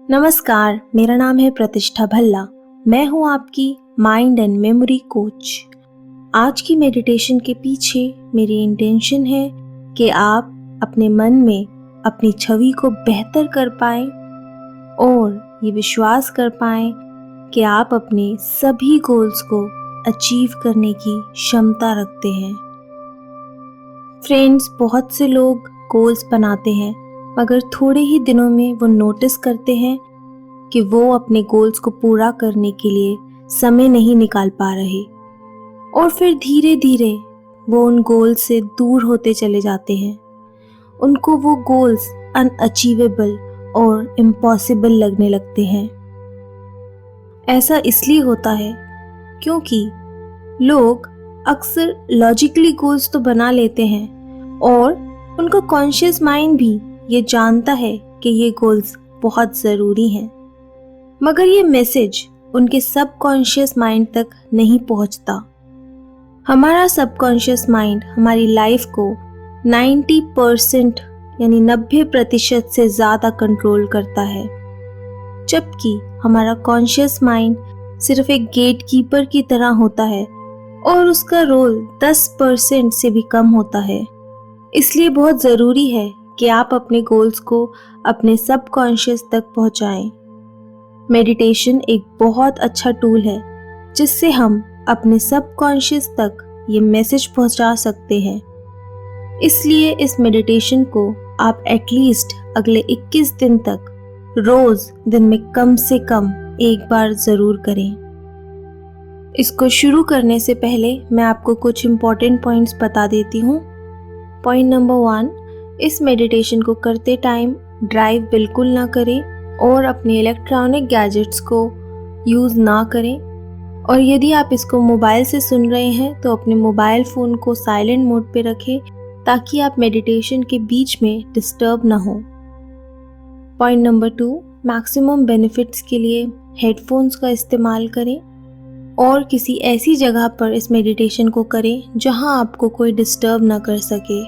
नमस्कार, मेरा नाम है प्रतिष्ठा भल्ला। मैं हूं आपकी माइंड एंड मेमोरी कोच। आज की मेडिटेशन के पीछे मेरी इंटेंशन है कि आप अपने मन में अपनी छवि को बेहतर कर पाएं और ये विश्वास कर पाएं कि आप अपने सभी गोल्स को अचीव करने की क्षमता रखते हैं। फ्रेंड्स, बहुत से लोग गोल्स बनाते हैं मगर थोड़े ही दिनों में वो नोटिस करते हैं कि वो अपने गोल्स को पूरा करने के लिए समय नहीं निकाल पा रहे और फिर धीरे धीरे वो उन गोल्स से दूर होते चले जाते हैं। उनको वो गोल्स अनअचीवेबल और इम्पॉसिबल लगने लगते हैं। ऐसा इसलिए होता है क्योंकि लोग अक्सर लॉजिकली गोल्स तो बना लेते हैं और उनका कॉन्शियस माइंड भी ये जानता है कि ये गोल्स बहुत ज़रूरी हैं, मगर ये मैसेज उनके सबकॉन्शियस माइंड तक नहीं पहुंचता। हमारा सबकॉन्शियस माइंड हमारी लाइफ को 90% यानी 90% से ज़्यादा कंट्रोल करता है, जबकि हमारा कॉन्शियस माइंड सिर्फ एक गेट कीपर की तरह होता है और उसका रोल 10% से भी कम होता है। इसलिए बहुत ज़रूरी है कि आप अपने गोल्स को अपने सबकॉन्शियस तक पहुंचाएं। मेडिटेशन एक बहुत अच्छा टूल है जिससे हम अपने सबकॉन्शियस तक ये मैसेज पहुंचा सकते हैं। इसलिए इस मेडिटेशन को आप एटलीस्ट अगले 21 दिन तक रोज़ दिन में कम से कम एक बार ज़रूर करें। इसको शुरू करने से पहले मैं आपको कुछ इम्पॉर्टेंट पॉइंट्स बता देती हूँ। पॉइंट नंबर 1, इस मेडिटेशन को करते टाइम ड्राइव बिल्कुल ना करें और अपने इलेक्ट्रॉनिक गैजेट्स को यूज़ ना करें। और यदि आप इसको मोबाइल से सुन रहे हैं तो अपने मोबाइल फ़ोन को साइलेंट मोड पे रखें ताकि आप मेडिटेशन के बीच में डिस्टर्ब ना हो। पॉइंट नंबर 2, मैक्सिमम बेनिफिट्स के लिए हेडफोन्स का इस्तेमाल करें और किसी ऐसी जगह पर इस मेडिटेशन को करें जहां आपको कोई डिस्टर्ब ना कर सके।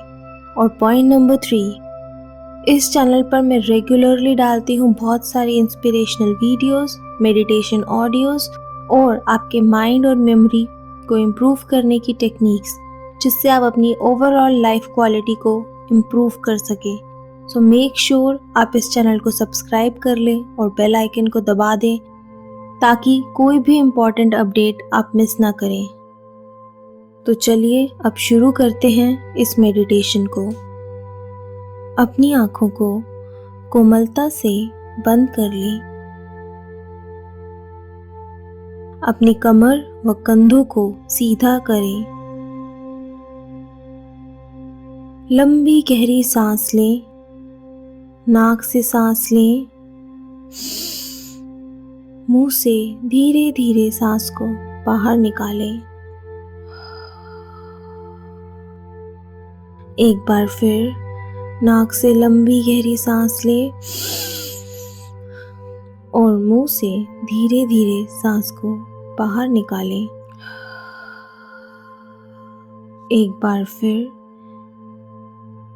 और पॉइंट नंबर 3, इस चैनल पर मैं रेगुलरली डालती हूँ बहुत सारी इंस्पिरेशनल वीडियोस, मेडिटेशन ऑडियोज़ और आपके माइंड और मेमोरी को इम्प्रूव करने की टेक्निक्स, जिससे आप अपनी ओवरऑल लाइफ क्वालिटी को इम्प्रूव कर सकें। सो मेक श्योर आप इस चैनल को सब्सक्राइब कर लें और बेल आइकन को दबा दें ताकि कोई भी इम्पॉर्टेंट अपडेट आप मिस ना करें। तो चलिए अब शुरू करते हैं इस मेडिटेशन को। अपनी आँखों को कोमलता से बंद कर लें। अपनी कमर व कंधों को सीधा करें। लंबी गहरी सांस लें। नाक से सांस लें। मुंह से धीरे धीरे सांस को बाहर निकालें। एक बार फिर नाक से लंबी गहरी सांस लें और मुंह से धीरे धीरे सांस को बाहर निकालें। एक बार फिर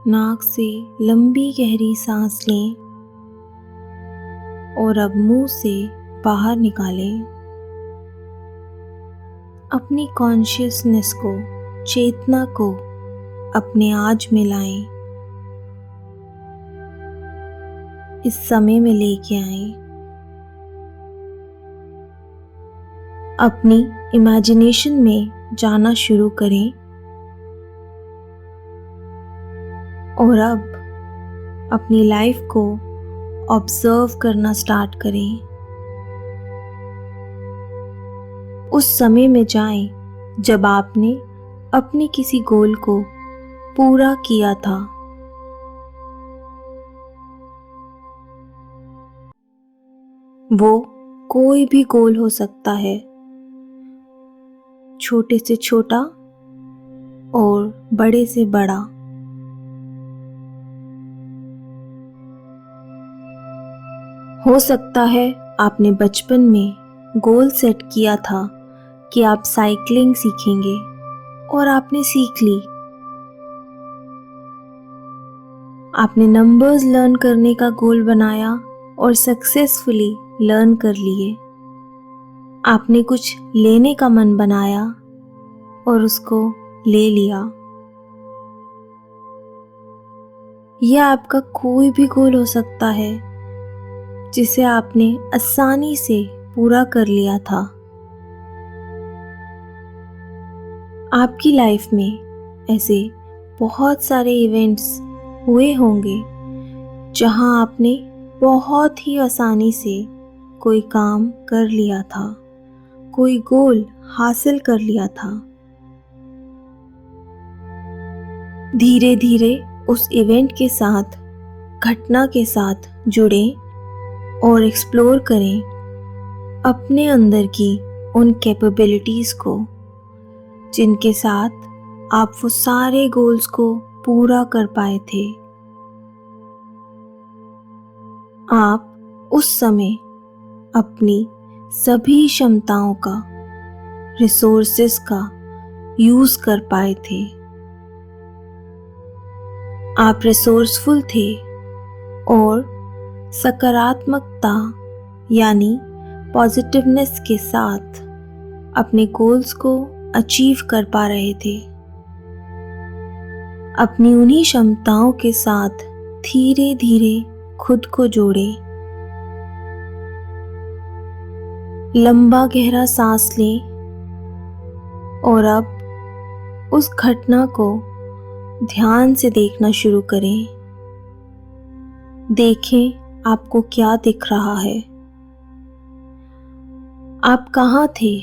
नाक से लंबी गहरी सांस लें और अब मुंह से बाहर निकालें। अपनी कॉन्शियसनेस को, चेतना को अपने आज में लाएं। इस समय में लेके आएं। अपनी इमेजिनेशन में जाना शुरू करें और अब अपनी लाइफ को ऑब्जर्व करना स्टार्ट करें। उस समय में जाएं जब आपने अपने किसी गोल को पूरा किया था। वो कोई भी गोल हो सकता है, छोटे से छोटा और बड़े से बड़ा। हो सकता है आपने बचपन में गोल सेट किया था कि आप साइकिलिंग सीखेंगे और आपने सीख ली। आपने नंबर्स लर्न करने का गोल बनाया और सक्सेसफुली लर्न कर लिए। आपने कुछ लेने का मन बनाया और उसको ले लिया। यह आपका कोई भी गोल हो सकता है जिसे आपने आसानी से पूरा कर लिया था। आपकी लाइफ में ऐसे बहुत सारे इवेंट्स हुए होंगे जहां आपने बहुत ही आसानी से कोई काम कर लिया था, कोई गोल हासिल कर लिया था। धीरे धीरे उस इवेंट के साथ, घटना के साथ जुड़ें और एक्सप्लोर करें अपने अंदर की उन कैपेबिलिटीज़ को जिनके साथ आप वो सारे गोल्स को पूरा कर पाए थे। आप उस समय अपनी सभी क्षमताओं का, रिसोर्सेस का यूज कर पाए थे। आप रिसोर्सफुल थे और सकारात्मकता यानी पॉजिटिवनेस के साथ अपने गोल्स को अचीव कर पा रहे थे। अपनी उन्हीं क्षमताओं के साथ धीरे धीरे खुद को जोड़ें। लंबा गहरा सांस लें और अब उस घटना को ध्यान से देखना शुरू करें। देखें आपको क्या दिख रहा है। आप कहाँ थे?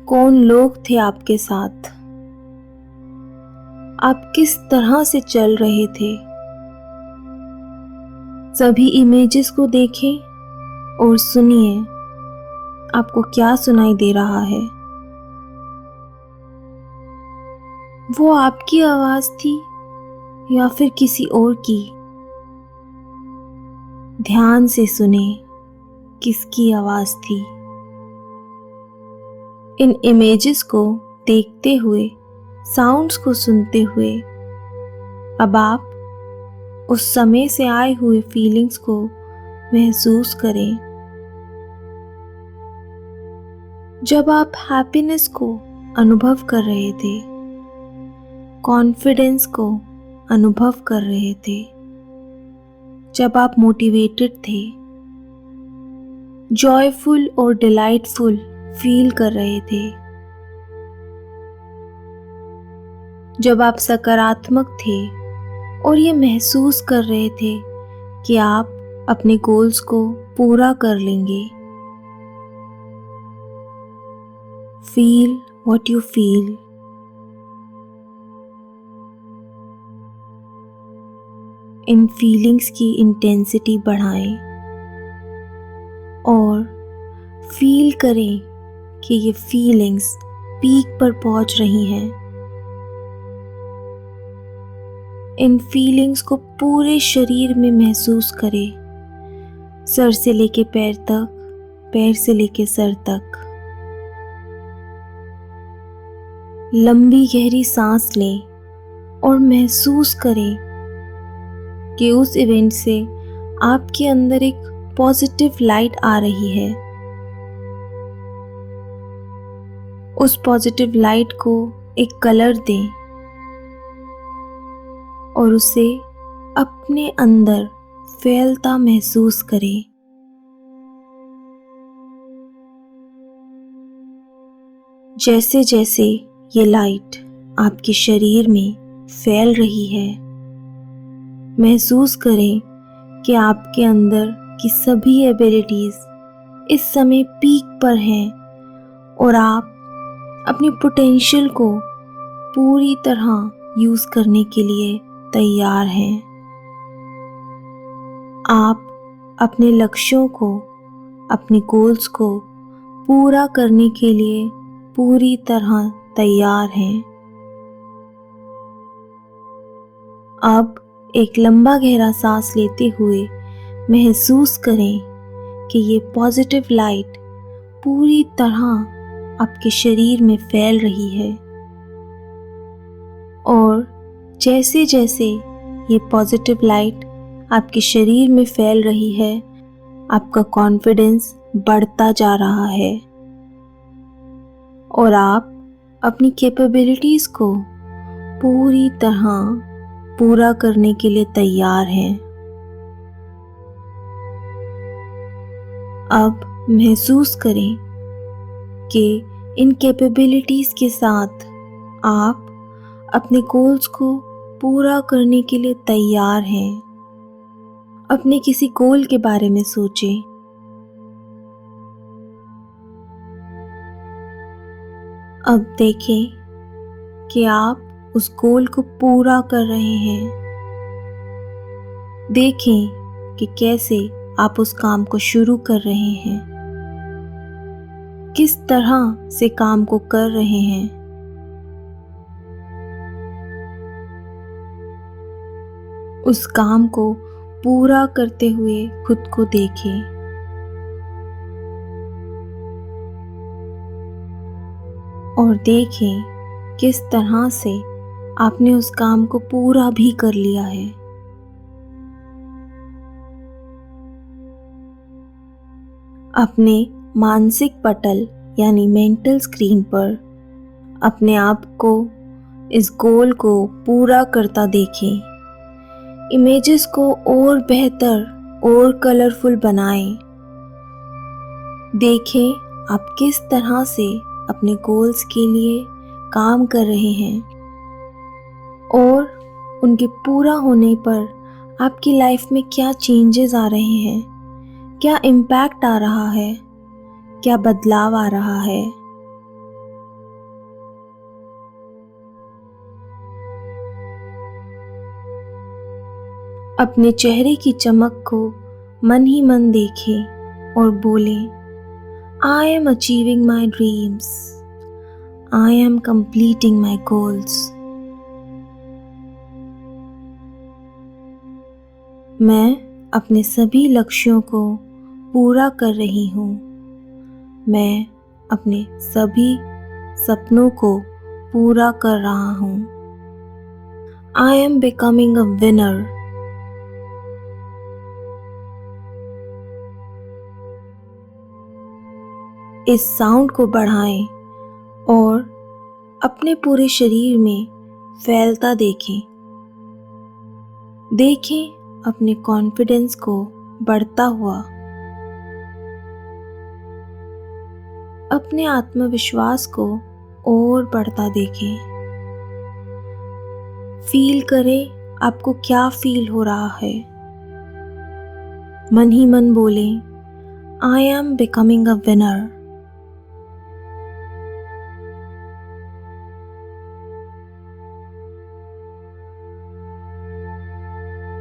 कौन लोग थे आपके साथ? आप किस तरह से चल रहे थे? सभी इमेजेस को देखें और सुनिए आपको क्या सुनाई दे रहा है। वो आपकी आवाज थी या फिर किसी और की? ध्यान से सुने किसकी आवाज थी। इन इमेजेस को देखते हुए, साउंड्स को सुनते हुए अब आप उस समय से आए हुए फीलिंग्स को महसूस करें। जब आप हैप्पीनेस को अनुभव कर रहे थे, कॉन्फिडेंस को अनुभव कर रहे थे, जब आप मोटिवेटेड थे, जॉयफुल और डिलाइटफुल फील कर रहे थे, जब आप सकारात्मक थे और ये महसूस कर रहे थे कि आप अपने गोल्स को पूरा कर लेंगे। Feel what you feel. In feelings की इंटेंसिटी बढ़ाएं और फील करें कि ये फीलिंग्स पीक पर पहुंच रही हैं। इन फीलिंग्स को पूरे शरीर में महसूस करें, सर से लेके पैर तक, पैर से लेके सर तक। लंबी गहरी सांस लें और महसूस करें कि उस इवेंट से आपके अंदर एक पॉजिटिव लाइट आ रही है। उस पॉजिटिव लाइट को एक कलर दें और उसे अपने अंदर फैलता महसूस करें। जैसे जैसे ये लाइट आपके शरीर में फैल रही है, महसूस करें कि आपके अंदर की सभी एबिलिटीज इस समय पीक पर हैं और आप अपनी पोटेंशियल को पूरी तरह यूज करने के लिए तैयार हैं। आप अपने लक्ष्यों को, अपने गोल्स को पूरा करने के लिए पूरी तरह तैयार हैं। अब एक लंबा गहरा सांस लेते हुए महसूस करें कि ये पॉजिटिव लाइट पूरी तरह आपके शरीर में फैल रही है और जैसे जैसे ये पॉजिटिव लाइट आपके शरीर में फैल रही है, आपका कॉन्फिडेंस बढ़ता जा रहा है और आप अपनी कैपेबिलिटीज़ को पूरी तरह पूरा करने के लिए तैयार हैं। अब महसूस करें कि इन कैपेबिलिटीज़ के साथ आप अपने गोल्स को पूरा करने के लिए तैयार हैं। अपने किसी गोल के बारे में सोचें। अब देखें कि आप उस गोल को पूरा कर रहे हैं। देखें कि कैसे आप उस काम को शुरू कर रहे हैं, किस तरह से काम को कर रहे हैं। उस काम को पूरा करते हुए खुद को देखें। और देखें किस तरह से आपने उस काम को पूरा भी कर लिया है। अपने मानसिक पटल यानी मेंटल स्क्रीन पर अपने आप को इस गोल को पूरा करता देखें। इमेजेस को और बेहतर और कलरफुल बनाएं। देखें आप किस तरह से अपने गोल्स के लिए काम कर रहे हैं और उनके पूरा होने पर आपकी लाइफ में क्या चेंजेस आ रहे हैं, क्या इम्पैक्ट आ रहा है, क्या बदलाव आ रहा है। अपने चेहरे की चमक को मन ही मन देखें और बोलें, I am achieving my dreams. I am completing my goals. मैं अपने सभी लक्ष्यों को पूरा कर रही हूँ। मैं अपने सभी सपनों को पूरा कर रहा हूँ। I am becoming a winner. इस साउंड को बढ़ाएं और अपने पूरे शरीर में फैलता देखें। देखें अपने कॉन्फिडेंस को बढ़ता हुआ। अपने आत्मविश्वास को और बढ़ता देखें। फील करें आपको क्या फील हो रहा है। मन ही मन बोलें, I am becoming a winner.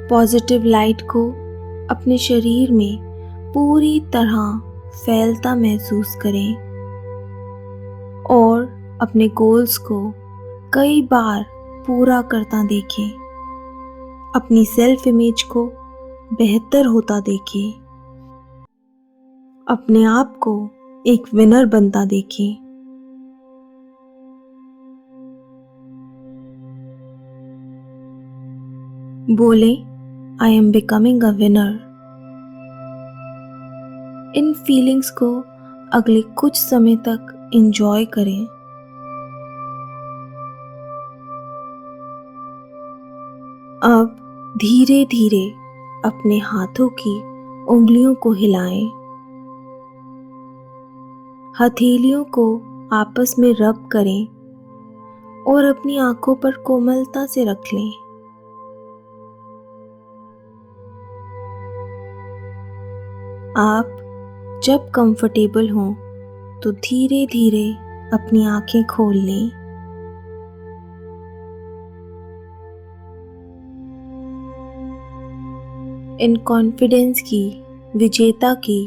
Positive light को अपने शरीर में पूरी तरह फैलता महसूस करें और अपने गोल्स को कई बार पूरा करता देखें। अपनी सेल्फ इमेज को बेहतर होता देखें। अपने आप को एक विनर बनता देखें। बोले, I am becoming a winner. In feelings को अगले कुछ समय तक एंजॉय करें। अब धीरे धीरे अपने हाथों की उंगलियों को हिलाएं। हथेलियों को आपस में रब करें और अपनी आंखों पर कोमलता से रख लें। आप जब कंफर्टेबल हों तो धीरे धीरे अपनी आंखें खोल लें। इन कॉन्फिडेंस की, विजेता की,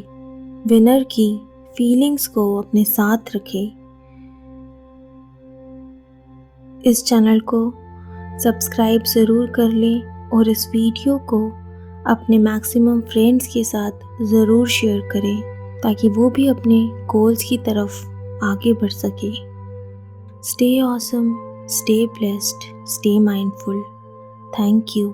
विनर की फीलिंग्स को अपने साथ रखें। इस चैनल को सब्सक्राइब ज़रूर कर लें और इस वीडियो को अपने मैक्सिमम फ्रेंड्स के साथ ज़रूर शेयर करें ताकि वो भी अपने गोल्स की तरफ आगे बढ़ सके। Stay awesome, stay blessed, stay mindful. Thank you.